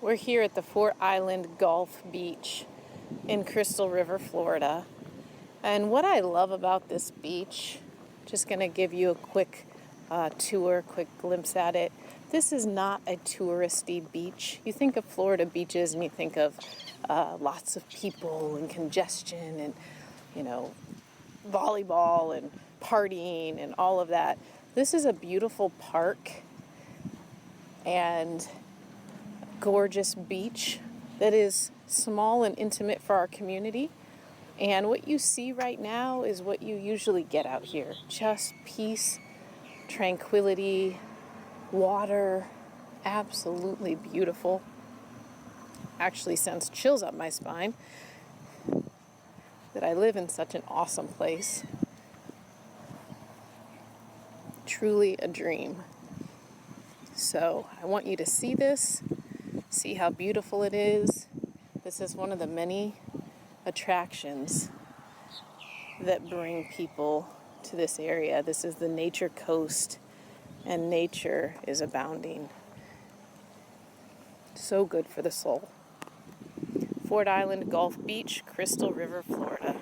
We're here at the Fort Island Gulf Beach in Crystal River, Florida. And what I love about this beach, just going to give you a quick tour, quick glimpse at it. This is not a touristy beach. You think of Florida beaches and you think of lots of people and congestion and, volleyball and partying and all of that. This is a beautiful park and gorgeous beach that is small and intimate for our community. And what you see right now is what you usually get out here. Just peace, tranquility, water, absolutely beautiful. Actually sends chills up my spine that I live in such an awesome place. Truly a dream. So I want you to see this, see how beautiful it is. This is one of the many attractions that bring people to this area. This is the nature coast, and nature is abounding. So good for the soul. Fort Island Gulf Beach, Crystal River, Florida.